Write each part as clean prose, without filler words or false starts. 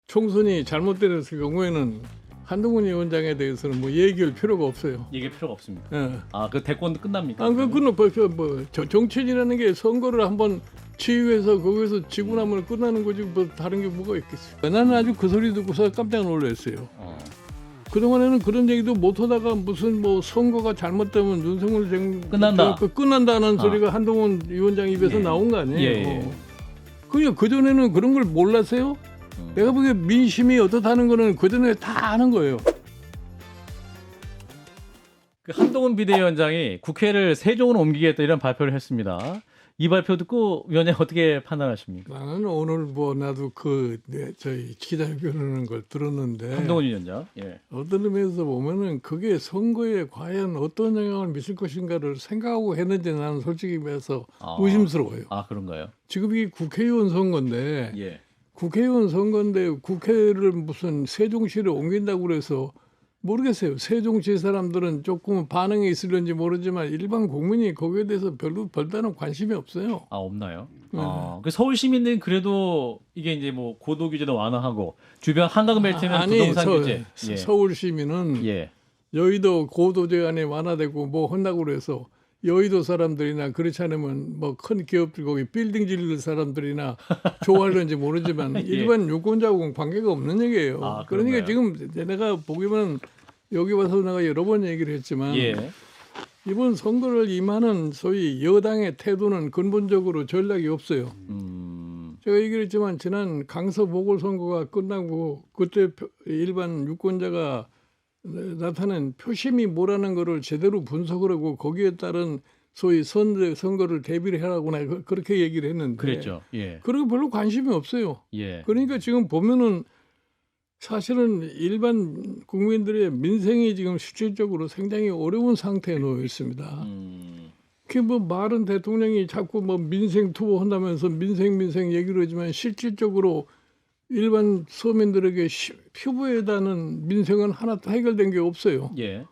총선이 잘못됐을 경우에는 한동훈 위원장에 대해서는 뭐 얘기할 필요가 없어요. 얘기할 필요가 없습니다. 예. 그 대권도 끝납니까? 정치인이라는 게 선거를 한번 치유해서 거기서 지고 나면 끝나는 거지 뭐 다른 게 뭐가 있겠어요. 나는 아주 그 소리 듣고서 깜짝 놀랐어요. 그동안에는 그런 얘기도 못하다가 무슨 뭐 선거가 잘못되면 윤석열 끝난다. 끝난다는 소리가 한동훈 위원장 입에서 나온 거 아니에요. 예. 그냥 그전에는 그런 걸 몰랐어요? 내가 보기에 민심이 어떻다는 거는 그전에 다 아는 거예요. 그 한동훈 비대위원장이 국회를 세종으로 옮기겠다 이런 발표를 했습니다. 이 발표 듣고 위원장 어떻게 판단하십니까? 나는 오늘 뭐 나도 저희 기자회견하는 걸 들었는데 한동훈 위원장. 예. 어떤 의미에서 보면은 그게 선거에 과연 어떤 영향을 미칠 것인가를 생각하고 했는지 나는 솔직히 말해서 의심스러워요. 그런가요? 지금 이게 국회의원 선거인데 예. 국회의원 선거인데 국회를 무슨 세종시로 옮긴다고 그래서 모르겠어요. 세종시 사람들은 조금 반응이 있을런지 모르지만 일반 국민이 거기에 대해서 별다른 관심이 없어요. 없나요? 네. 그 서울 시민들은 그래도 이게 이제 뭐 고도 규제도 완화하고 주변 한강 벨트면 부동산 규제. 예. 서울 시민은 예. 여의도 고도 제한이 완화되고 뭐 한다고 그래서 여의도 사람들이나 그렇지 않으면 뭐 큰 기업들 거기 빌딩 지을 사람들이나 좋아하는지 모르지만 예. 일반 유권자하고는 관계가 없는 얘기예요. 그러니까 그런가요? 지금 내가 보기에는 여기 와서 내가 여러 번 얘기를 했지만 예. 이번 선거를 임하는 소위 여당의 태도는 근본적으로 전략이 없어요. 제가 얘기를 했지만 지난 강서 보궐선거가 끝나고 그때 일반 유권자가 나타낸 표심이 뭐라는 거를 제대로 분석을 하고 거기에 따른 소위 선거를 대비를 하라고 내가 그렇게 얘기를 했는데 그랬죠. 예. 그리고 별로 관심이 없어요. 예. 그러니까 지금 보면은 사실은 일반 국민들의 민생이 지금 실질적으로 상당히 어려운 상태에 놓여 있습니다. 그 뭐 말은 대통령이 자꾸 뭐 민생 투어 한다면서 민생 얘기를 하지만 실질적으로 일반 서민들에게 피부에 닿는 민생은 하나도 해결된 게 없어요. 예.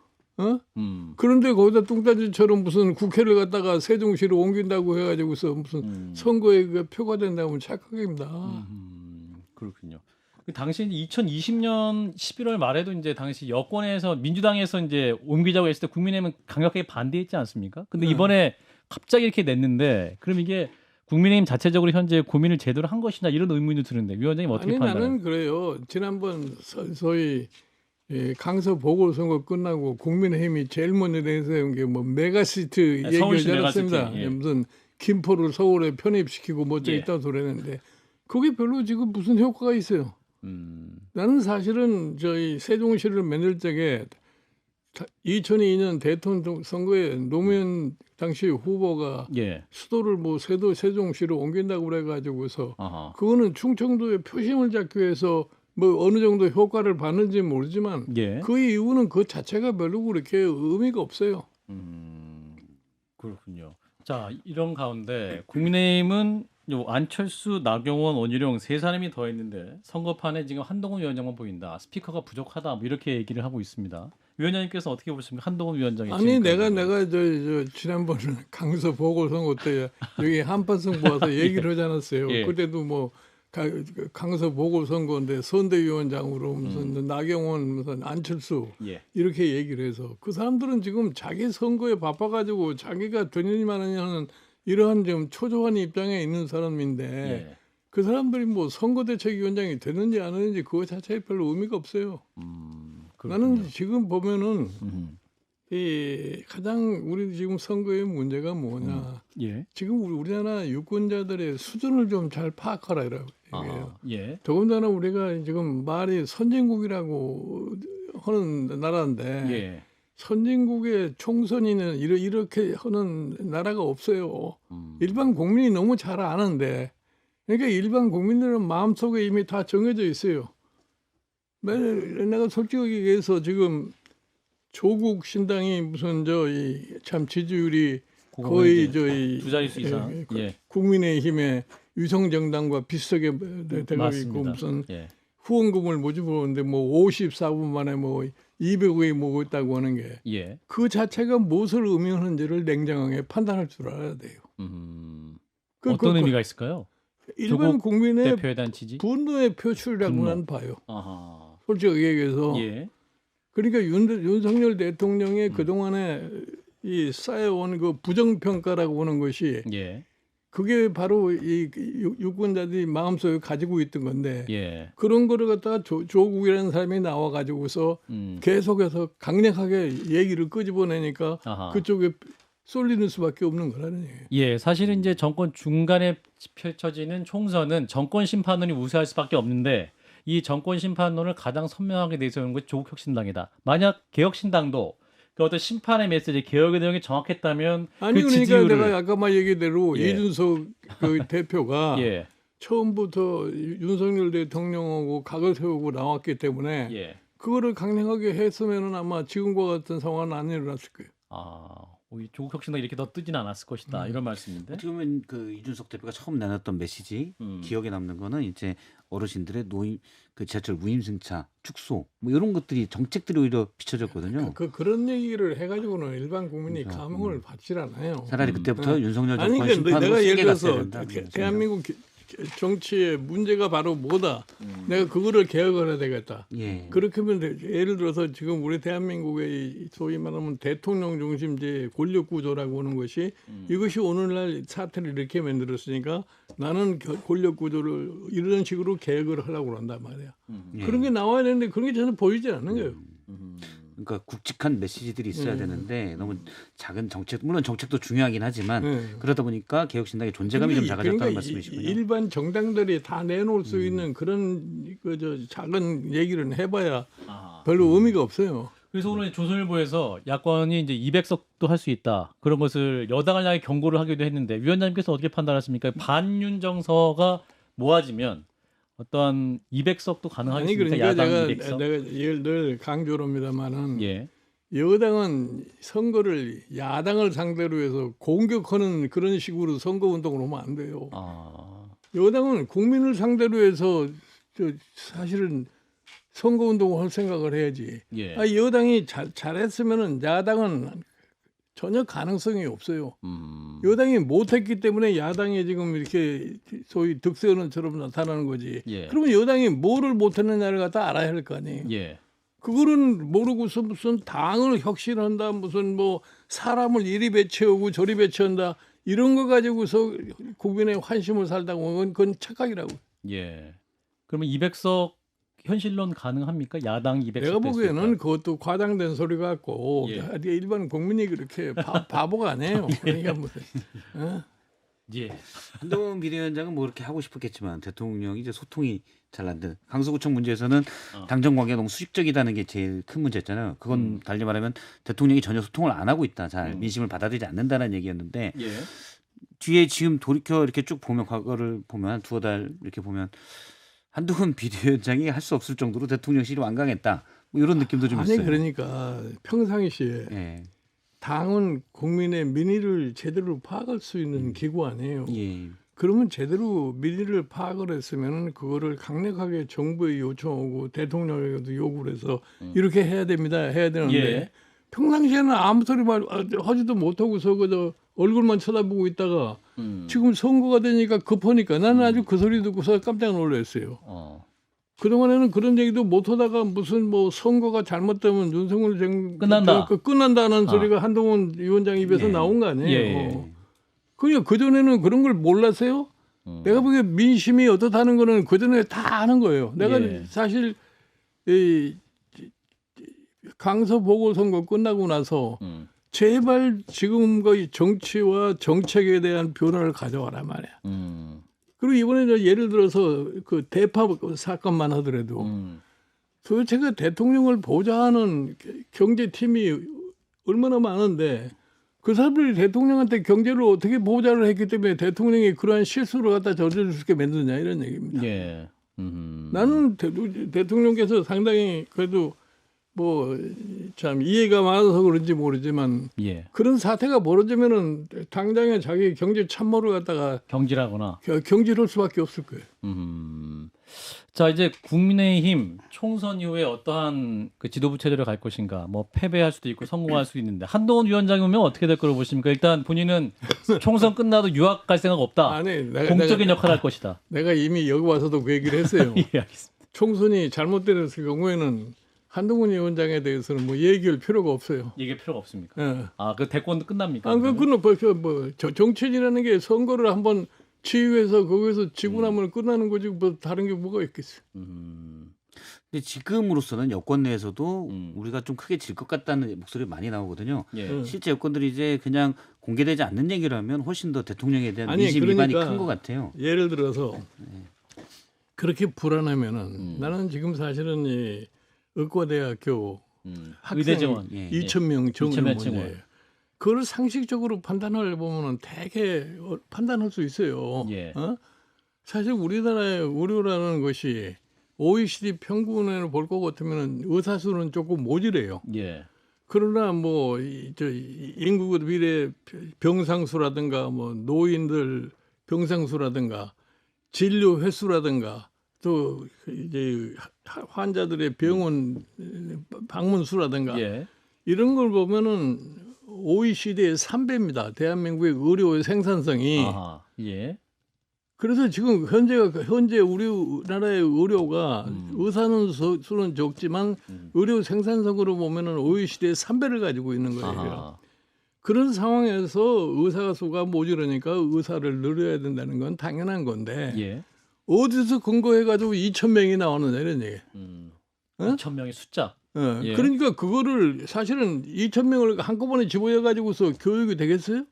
그런데 거기다 뚱따지처럼 무슨 국회를 갖다가 세종시로 옮긴다고 해가지고서 무슨 선거에 표가 된다면 착각입니다. 그렇군요. 당시 2020년 11월 말에도 이제 당시 여권에서 민주당에서 이제 옮기자고 했을 때 국민의힘은 강력하게 반대했지 않습니까? 근데 이번에 갑자기 이렇게 냈는데 그럼 이게 국민의힘 자체적으로 현재 고민을 제대로 한 것이냐 이런 의문이 드는데 위원장님 어떻게 판단하세요? 나는 그래요. 지난번 소위 강서 보궐선거 끝나고 국민의힘이 제일 먼저 내세운 게 뭐 메가시트 얘기하지 않았습니다. 예. 무슨 김포를 서울에 편입시키고 뭐 어쩌 있다고 소리했는데 그게 별로 지금 무슨 효과가 있어요. 나는 사실은 저희 세종시를 만들 적에 2002년 대통령 선거에 노무현 당시 후보가 수도를 뭐 세종시로 옮긴다고 그래가지고서 그거는 충청도의 표심을 잡기 위해서 뭐 어느 정도 효과를 받는지 모르지만 그 이유는 그 자체가 별로 그렇게 의미가 없어요. 그렇군요. 자, 이런 가운데 국민의힘은 안철수, 나경원, 원희룡 세 사람이 더 있는데 선거판에 지금 한동훈 위원장만 보인다. 스피커가 부족하다. 뭐 이렇게 얘기를 하고 있습니다. 위원장님께서 어떻게 보십니까? 한동훈 위원장의 아니 내가 저 지난번에 강서 보궐선거 때 여기 한판승 모아서 얘기를 하지 않았어요. 그때도 뭐 강서 보궐선거인데 선대위원장으로 무슨 나경원 무슨 안철수 이렇게 얘기를 해서 그 사람들은 지금 자기 선거에 바빠가지고 자기가 되느냐 마느냐 하는 이러한 좀 초조한 입장에 있는 사람인데 그 사람들이 뭐 선거대책위원장이 되는지 안 되는지 그거 자체에 별로 의미가 없어요. 나는 지금 보면은 이 가장 우리 지금 선거의 문제가 뭐냐. 지금 우리나라 유권자들의 수준을 좀 잘 파악하라 이라고 얘기해요. 더군다나 우리가 지금 말이 선진국이라고 하는 나라인데 선진국의 총선이는 이렇게 하는 나라가 없어요. 일반 국민이 너무 잘 아는데 그러니까 일반 국민들은 마음속에 이미 다 정해져 있어요. 내가 솔직히 얘기해서 지금 조국 신당이 무슨 참 지지율이 거의 두 자릿수 이상 국민의힘의 위성정당과 비슷하게 되고 있고 무슨 후원금을 모집하는데 뭐 54분 만에 뭐 200억이 모고 있다고 하는 게 그 자체가 무엇을 의미하는지를 냉정하게 판단할 줄 알아야 돼요. 어떤 의미가 있을까요? 일반 조국 국민의 대표에 대한 지지. 분노의 표출이라고 분노. 난 봐요. 아하. 솔직히 얘기해서. 예. 그러니까 윤석열 대통령의 그동안에 이 쌓여온 그 부정평가라고 보는 것이 예. 그게 바로 이 유권자들이 마음속에 가지고 있던 건데 예. 그런 거를 갖다가 조국이라는 사람이 나와 가지고서 음. 계속해서 강력하게 얘기를 끄집어내니까 아하. 그쪽에 쏠리는 수밖에 없는 거라는 얘기예요. 예, 사실은 이제 정권 중간에 펼쳐지는 총선은 정권 심판론이 우세할 수밖에 없는데 이 정권 심판론을 가장 선명하게 내세우는 것이 조국혁신당이다. 만약 개혁신당도 그 어떤 심판의 메시지, 개혁의 내용이 정확했다면 아니 그 그러니까 지지율을 내가 아까 말 얘기대로 예. 이준석 그 대표가 예, 처음부터 윤석열 대통령하고 각을 세우고 나왔기 때문에 예, 그거를 강력하게 했으면은 아마 지금과 같은 상황은 안 일어났을 거예요. 우리 조국혁신당 이렇게 더 뜨진 않았을 것이다 이런 말씀인데. 어떻게 보면 그 이준석 대표가 처음 내놨던 메시지 기억에 남는 거는 이제 어르신들의 노임 그 지하철 무임승차 축소 뭐 이런 것들이 정책들이 오히려 비춰졌거든요. 그런 얘기를 해가지고는 일반 국민이 그러니까, 감흥을 받질 않아요. 차라리 그때부터 윤석열 아니 정권 그러니까 심판으로 내가 예를 세게 갔어야 들어서 된다. 그런 대한민국 정치의 문제가 바로 뭐다. 내가 그거를 개혁을 해야 되겠다. 예. 그렇게 하면 예를 들어서 지금 우리 대한민국의 이 소위 말하면 대통령 중심제 권력 구조라고 하는 것이 이것이 오늘날 사태를 이렇게 만들었으니까 나는 권력 구조를 이런 식으로 개혁을 하려고 한단 말이야. 예. 그런 게 나와야 되는데 그런 게 전혀 보이지 않는 거예요. 그러니까 굵직한 메시지들이 있어야 되는데 너무 작은 정책 물론 정책도 중요하긴 하지만 그러다 보니까 개혁신당의 존재감이 좀 작아졌다는 그러니까 말씀이시군요. 일반 정당들이 다 내놓을 수 있는 그런 그저 작은 얘기를 해봐야 별로 의미가 없어요. 그래서 오늘 조선일보에서 야권이 이제 200석도 할 수 있다 그런 것을 여당을 향해 경고를 하기도 했는데 위원장님께서 어떻게 판단하십니까? 반윤 정서가 모아지면 어떠한 200석도 아니 가능하겠습니까? 그러니까 야당 내가 200석. 늘 강조를 합니다만은 예. 여당은 선거를 야당을 상대로 해서 공격하는 그런 식으로 선거 운동을 하면 안 돼요. 여당은 국민을 상대로 해서 사실은 선거 운동을 할 생각을 해야지. 예. 여당이 잘했으면은 야당은 전혀 가능성이 없어요. 여당이 못했기 때문에 야당이 지금 이렇게 소위 득세언론처럼 나타나는 거지. 예. 그러면 여당이 뭐를 못했느냐를 갖다 알아야 할 거 아니에요. 예. 그거는 모르고서 무슨 당을 혁신한다, 무슨 뭐 사람을 이리 배치하고 저리 배치한다 이런 거 가지고서 국민의 환심을 살다가 보면 그건 착각이라고. 예. 그러면 200석 현실론 가능합니까? 야당 200석. 내가 보기에는 그것도 과장된 소리 같고 예. 일반 국민이 그렇게 바보가 아니에요. 그러니까 무슨 예. 한동훈 비대위원장은 뭐 그렇게 하고 싶었겠지만 대통령이 이제 소통이 잘 안 되는 강서구청 문제에서는 당정 관계가 너무 수직적이다는 게 제일 큰 문제였잖아요. 그건 달리 말하면 대통령이 전혀 소통을 안 하고 있다. 잘 민심을 받아들이지 않는다는 얘기였는데 예. 뒤에 지금 돌이켜 이렇게 쭉 보면 과거를 보면 한 두어 달 이렇게 보면 한동훈 비대위원장이 할 수 없을 정도로 대통령실이 완강했다. 뭐 이런 느낌도 좀 아니 있어요. 그러니까 평상시에 예. 당은 국민의 민의를 제대로 파악할 수 있는 기구 아니에요. 예. 그러면 제대로 민의를 파악을 했으면 그거를 강력하게 정부에 요청하고 대통령에게도 요구를 해서 이렇게 해야 됩니다. 해야 되는데 예. 평상시에는 아무 소리 하지도 못하고서 그저 얼굴만 쳐다보고 있다가 지금 선거가 되니까 급하니까 나는 아주 그 소리 듣고서 깜짝 놀랐어요. 그동안에는 그런 얘기도 못하다가 무슨 뭐 선거가 잘못되면 윤석열 끝난다. 끝난다는 소리가 한동훈 위원장 입에서 예. 나온 거 아니에요. 예. 그러니까 그전에는 그런 걸 몰랐어요? 내가 보기에 민심이 어떻다는 거는 그전에 다 아는 거예요. 내가 예. 사실 이 강서 보궐선거 끝나고 나서 제발 지금의 정치와 정책에 대한 변화를 가져와라 말이야. 그리고 이번에 예를 들어서 그 대파 사건만 하더라도 도대체 그 대통령을 보좌하는 경제팀이 얼마나 많은데 그 사람들이 대통령한테 경제를 어떻게 보좌를 했기 때문에 대통령이 그러한 실수를 갖다 저지를 수 있게 만드냐 이런 얘기입니다. 예. 나는 대통령께서 상당히 그래도 뭐 참 이해가 많아서 그런지 모르지만 예. 그런 사태가 벌어지면은 당장에 자기 경제 참모를 갖다가 경질하거나. 경질할 수밖에 없을 거예요. 자, 이제 국민의힘 총선 이후에 어떠한 그 지도부 체제를 갈 것인가, 뭐 패배할 수도 있고 성공할 수도 있는데 한동훈 위원장이 오면 어떻게 될 거로 보십니까? 일단 본인은 총선 끝나도 유학 갈 생각 없다. 아니, 공적인 역할을 할 것이다. 내가 이미 여기 와서도 그 얘기를 했어요. 예, 알겠습니다. 총선이 잘못됐을 경우에는 한동훈 위원장에 대해서는 뭐 얘기할 필요가 없어요. 얘기할 필요가 없습니까? 예. 아, 그 대권 끝납니까? 그건 정치인이라는 게 선거를 한번 치유해서 거기서 지고 나면 끝나는 거지 뭐 다른 게 뭐가 있겠어요. 근데 지금으로서는 여권 내에서도 우리가 좀 크게 질 것 같다는 목소리가 많이 나오거든요. 예. 실제 여권들이 이제 그냥 공개되지 않는 얘기를 하면 훨씬 더 대통령에 대한 아니, 민심 위반이 그러니까 큰 것 같아요. 예를 들어서 그렇게 불안하면은 나는 지금 사실은 이 의과대학교 의대 학생 정원. 2,000명 2,000명 정원 증원. 문제. 그걸 상식적으로 판단을 보면은 되게 판단할 수 있어요. 예. 사실 우리나라의 의료라는 것이 OECD 평균을 볼 것 같으면 의사 수는 조금 모자래요. 예. 그러나 뭐 인구 비례 병상 수라든가 뭐 노인들 병상 수라든가 진료 횟수라든가 또 이제 환자들의 병원 방문 수라든가 예. 이런 걸 보면은 OECD의 3배입니다. 대한민국의 의료 생산성이. 아하. 예. 그래서 지금 현재 우리나라의 의료가 의사는 수는 적지만 의료 생산성으로 보면은 OECD의 3배를 가지고 있는 거예요. 아하. 그런 상황에서 의사 수가 모자라니까 의사를 늘려야 된다는 건 당연한 건데 예. 어디서 근거해가지고 2,000명이 나오느냐 이런 얘기. 2,000명의 숫자. 예. 그러니까 그거를 사실은 2,000명을 한꺼번에 집어여가지고서 교육이 되겠어요?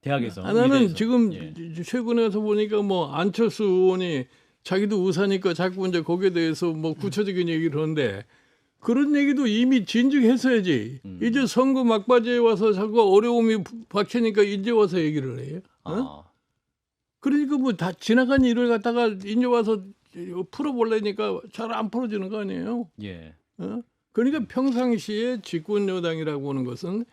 대학에서. 나는 의대에서. 지금 예. 최근에 가서 보니까 뭐 안철수 의원이 자기도 의사니까 자꾸 이제 거기에 대해서 뭐 구체적인 얘기를 하는데 그런 얘기도 이미 진즉했어야지. 이제 선거 막바지에 와서 자꾸 어려움이 박히니까 이제 와서 얘기를 해요. 아. 그러니까 뭐 다 지나간 일을 갖다가 이제 와서 풀어보려니까 잘 안 풀어지는 거 아니에요. 예. 그러니까 평상시에 집권 여당이라고 하는 것은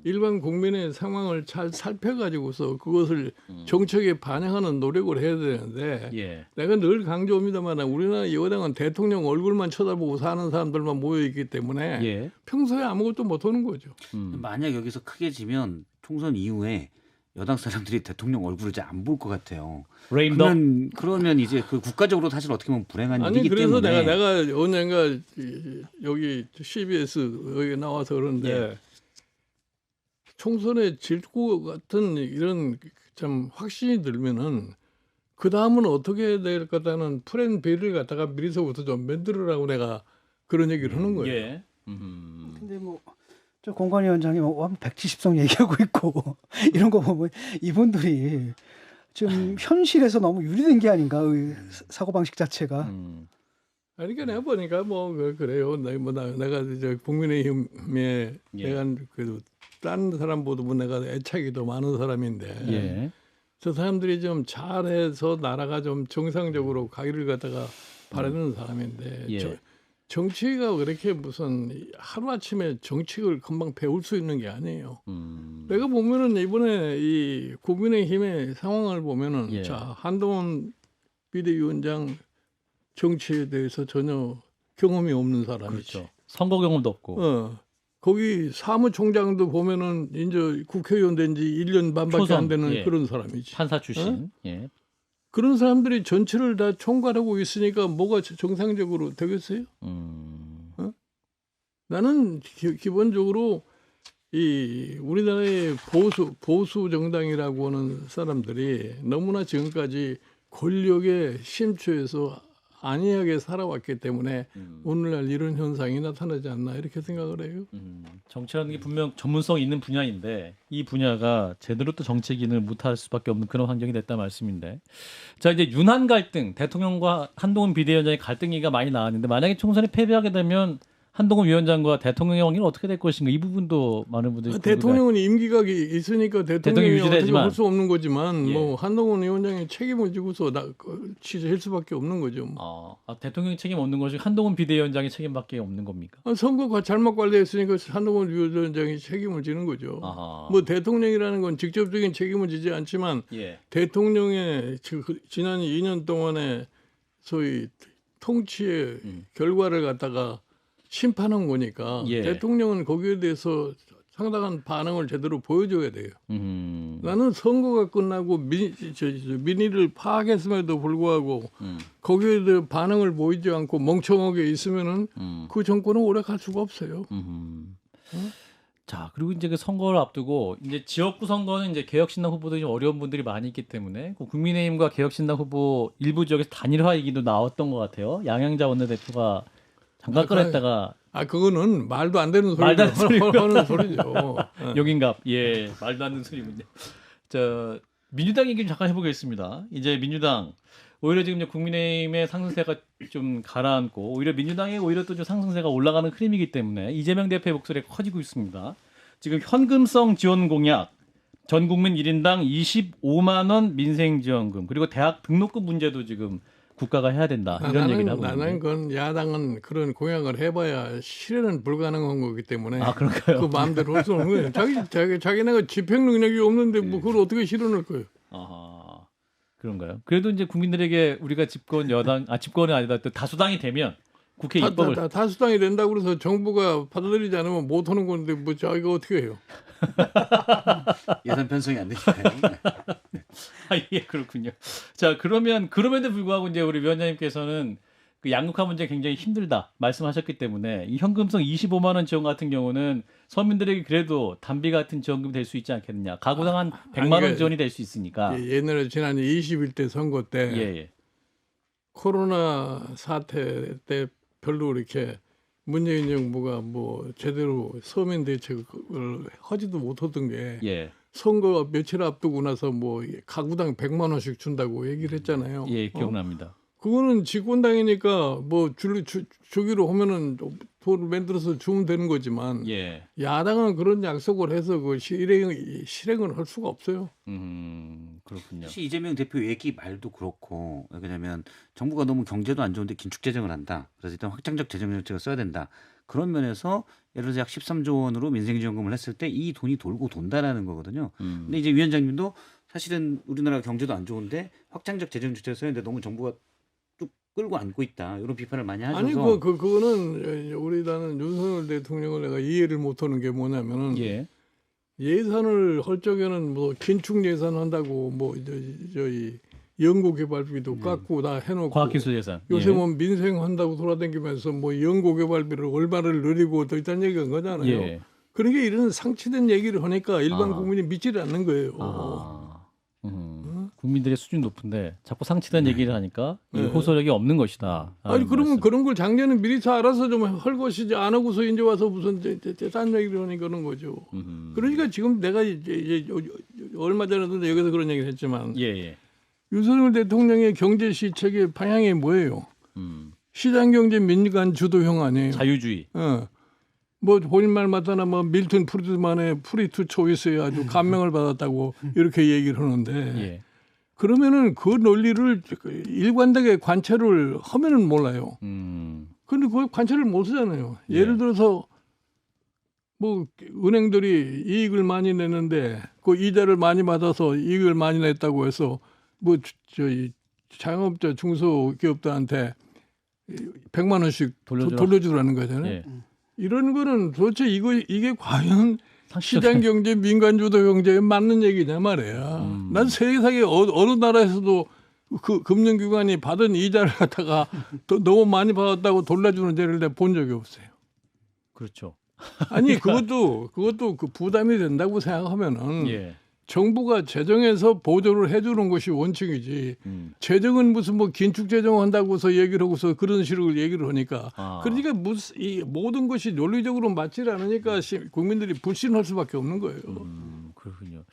일반 국민의 상황을 잘 살펴가지고서 그것을 정책에 반영하는 노력을 해야 되는데 예. 내가 늘 강조합니다만 우리나라 여당은 대통령 얼굴만 쳐다보고 사는 사람들만 모여있기 때문에 예. 평소에 아무것도 못하는 거죠. 만약 여기서 크게 지면 총선 이후에 여당 사람들이 대통령 얼굴을 이제 안 볼 것 같아요. 레임덕. 그러면 이제 그 국가적으로 사실 어떻게 보면 불행한 아니 일이기 그래서 때문에 내가 언젠가 여기 CBS 여기 나와서 그러는데 예. 총선에 질 것 같은 이런 참 확신이 들면은 그 다음은 어떻게 해야 될 거다는 플랜 B를 갖다가 미리서부터 좀 만들으라고 내가 그런 얘기를 하는 거예요. 예. 근데 뭐 저 공관위원장이 뭐 170석 얘기하고 있고 이런 거 보면 이분들이 지금 현실에서 너무 유리된 게 아닌가 의 사고 방식 자체가. 아니 그러니까 내가 보니까 뭐 그래요. 내가 이제 국민의힘에 예. 내가 그래도 다른 사람보다 뭐 내가 애착이 더 많은 사람인데 예. 저 사람들이 좀 잘해서 나라가 좀 정상적으로 가기를 갖다가 바라는 사람인데 예. 정치가 그렇게 무슨 하루아침에 정책을 금방 배울 수 있는 게 아니에요. 내가 보면은 이번에 이 국민의힘의 상황을 보면은 예. 자 한동훈 비대위원장 정치에 대해서 전혀 경험이 없는 사람이지. 그렇죠. 선거 경험도 없고. 거기 사무총장도 보면은 이제 국회의원 된 지 1년 반밖에 초선, 안 되는 예. 그런 사람이지. 판사 출신. 예. 그런 사람들이 전체를 다 총괄하고 있으니까 뭐가 정상적으로 되겠어요? 나는 기본적으로 이 우리나라의 보수 정당이라고 하는 사람들이 너무나 지금까지 권력에 심취해서 안이하게 살아왔기 때문에 오늘날 이런 현상이 나타나지 않나 이렇게 생각을 해요. 정치라는 게 분명 전문성 있는 분야인데 이 분야가 제대로 또 정책인을 못할 수밖에 없는 그런 환경이 됐다 말씀인데, 자 이제 윤한 갈등, 대통령과 한동훈 비대위원장의 갈등 얘기가 많이 나왔는데 만약에 총선에 패배하게 되면 한동훈 위원장과 대통령의 관계는 어떻게 될 것인가 이 부분도 많은 분들이 대통령은 임기가 있으니까 대통령이 어떻게 할 수 없는 거지만 예. 뭐 한동훈 위원장이 책임을 지고서 취재할 수밖에 없는 거죠. 뭐. 대통령이 책임 없는 것이 한동훈 비대위원장의 책임밖에 없는 겁니까? 선거가 잘못 관리했으니까 한동훈 위원장이 책임을 지는 거죠. 아하. 뭐 대통령이라는 건 직접적인 책임을 지지 않지만 예. 대통령의 지난 2년 동안에 소위 통치의 결과를 갖다가 심판한 거니까 예. 대통령은 거기에 대해서 상당한 반응을 제대로 보여줘야 돼요. 나는 선거가 끝나고 민의를 파악했음에도 불구하고 거기에 대해 반응을 보이지 않고 멍청하게 있으면은 그 정권은 오래 갈 수가 없어요. 자, 그리고 이제 그 선거를 앞두고 이제 지역구 선거는 이제 개혁신당 후보들이 좀 어려운 분들이 많이 있기 때문에 그 국민의힘과 개혁신당 후보 일부 지역에서 단일화 얘기도 나왔던 것 같아요. 양양자 원내대표가 잠깐 꺼냈다가 그거는 말도 안 되는 말도 안 소리죠. 되는 하는 소리죠. 용인갑. 예, 말도 안 되는 소리군요. 자, 민주당 얘기 좀 잠깐 해보겠습니다. 이제 민주당 오히려 지금 이제 국민의힘의 상승세가 좀 가라앉고 오히려 민주당이 오히려 또 좀 상승세가 올라가는 흐름이기 때문에 이재명 대표의 목소리가 커지고 있습니다. 지금 현금성 지원 공약 전 국민 1인당 25만 원 민생지원금 그리고 대학 등록금 문제도 지금 국가가 해야 된다 이런 얘기를 하고 있는데. 나는 그건 야당은 그런 공약을 해봐야 실현은 불가능한 거기 때문에 그런가요? 그 마음대로 할 수 없는 거예요. 자기네가 집행 능력이 없는데 뭐 그걸 어떻게 실현할 거예요? 아하, 그런가요? 그래도 이제 국민들에게 우리가 집권 여당, 집권이 아니다 또 다수당이 되면 국회 입법을 다수당이 된다고 그래서 정부가 받아들이지 않으면 못 하는 건데 뭐 자기가 어떻게 해요? 예산 편성이 안 되니까요. 예, 그렇군요. 자, 그럼에도 불구하고 이제 우리 위원장님께서는 그 양극화 문제 굉장히 힘들다 말씀하셨기 때문에 이 현금성 25만 원 지원 같은 경우는 서민들에게 그래도 담비 같은 지원금이 될 수 있지 않겠느냐. 가구당 한 100만 원 지원이 될 수 있으니까. 옛날에 지난 21대 선거 때 예. 코로나 사태 때 별로 이렇게 문재인 정부가 뭐 제대로 서민 대책을 하지도 못하던 게 예. 선거 며칠 앞두고 나서 뭐 가구당 100만 원씩 준다고 얘기를 했잖아요. 예, 기억납니다. 그거는 집권당이니까 뭐 주기로 하면은 돈을 만들어서 주면 되는 거지만 예. 야당은 그런 약속을 해서 그 실행을 할 수가 없어요. 그렇군요. 사실 이재명 대표 얘기 말도 그렇고 왜냐하면 정부가 너무 경제도 안 좋은데 긴축 재정을 한다. 그래서 일단 확장적 재정 정책을 써야 된다. 그런 면에서 예를 들어서 약 13조 원으로 민생지원금을 했을 때 이 돈이 돌고 돈다라는 거거든요. 근데 이제 위원장님도 사실은 우리나라 경제도 안 좋은데 확장적 재정 정책을 써야 되는데 너무 정부가 쭉 끌고 안고 있다. 이런 비판을 많이 하셔서 아니 그거는 우리나라는 윤석열 대통령을 내가 이해를 못하는 게 뭐냐면은 예산을 할 적에는 뭐 긴축 예산 한다고 뭐 저희 연구개발비도 깎고 다 해놓고 과학기술 예산. 요새 뭐 민생 한다고 돌아다니면서 뭐 연구개발비를 얼마를 늘리고 또 있다는 얘기한 거잖아요. 예. 그러니까 이런 상치된 얘기를 하니까 일반 국민이 믿지를 않는 거예요. 국민들의 수준 높은데 자꾸 상치된 얘기를 하니까 호소력이 없는 것이다. 아니 그러면 그런 걸 작년에 미리 다 알아서 좀 할 것이지 안 하고서 이제 와서 무슨 딴 얘기를 하니 그런 거죠. 그러니까 지금 내가 이제 얼마 전에도 여기서 그런 얘기를 했지만 윤석열 대통령의 경제 시책의 방향이 뭐예요? 시장 경제 민간 주도형 아니에요? 자유주의. 뭐 본인 말 맞다나 뭐 밀턴 프리드만의 프리 투 초이스에 아주 감명을 받았다고 이렇게 얘기를 하는데 그러면은 그 논리를 일관되게 관철을 하면은 몰라요. 근데 그 관철을 못 쓰잖아요. 예를 들어서 뭐 은행들이 이익을 많이 내는데 그 이자를 많이 받아서 이익을 많이 냈다고 해서 뭐 저희 자영업자 중소기업들한테 100만 원씩 돌려주라는 거잖아요. 이런 거는 도대체 이게 과연 시장 경제, 민간 주도 경제에 맞는 얘기냐 말이야. 난 세상에 어느 나라에서도 그 금융기관이 받은 이자를 갖다가 너무 많이 받았다고 돌려주는 예를 내가 본 적이 없어요. 그렇죠. 아니 그것도 그 부담이 된다고 생각하면은 정부가 재정에서 보조를 해주는 것이 원칙이지. 재정은 무슨 뭐 긴축 재정 한다고서 얘기를 하고서 그런 식으로 얘기를 하니까. 그러니까 무슨 이 모든 것이 논리적으로 맞지 않으니까 국민들이 불신할 수밖에 없는 거예요. 그렇군요.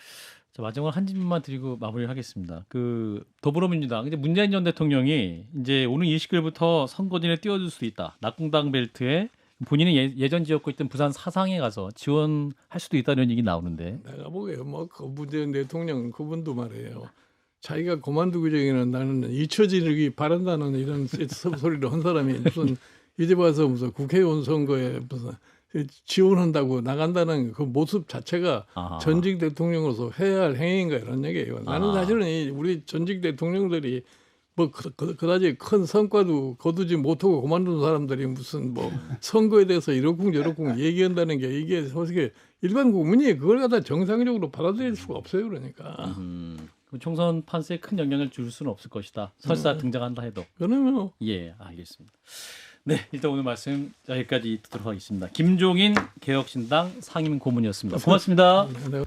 자, 마지막으로 한 질문만 드리고 마무리를 하겠습니다. 그 더불어민주당 이제 문재인 전 대통령이 이제 오는 20일부터 선거진에 뛰어들 수도 있다. 낙공당 벨트에 본인이 예전 지었고 있던 부산 사상에 가서 지원할 수도 있다는 얘기 나오는데. 내가 보기에 뭐 그 문재인 대통령 그분도 말이에요. 자기가 그만두기 전에는 나는 잊혀지기 바란다는 이런 소리를 한 사람이 무슨 이제 와서 무슨 국회의원 선거에 무슨 지원한다고 나간다는 그 모습 자체가 전직 대통령으로서 해야 할 행위인가 이런 얘기예요. 나는 사실은 우리 전직 대통령들이 뭐 그다지 큰 성과도 거두지 못하고 그만둔 사람들이 무슨 뭐 선거에 대해서 이러쿵 저러쿵 얘기한다는 게 이게 솔직히 일반 국민이 그걸 갖다 정상적으로 받아들일 수가 없어요. 그러니까. 그럼 총선 판세에 큰 영향을 줄 수는 없을 것이다. 설사 등장한다 해도. 그러면 예, 알겠습니다. 네, 일단 오늘 말씀 여기까지 듣도록 하겠습니다. 김종인 개혁신당 상임 고문이었습니다. 고맙습니다. 내가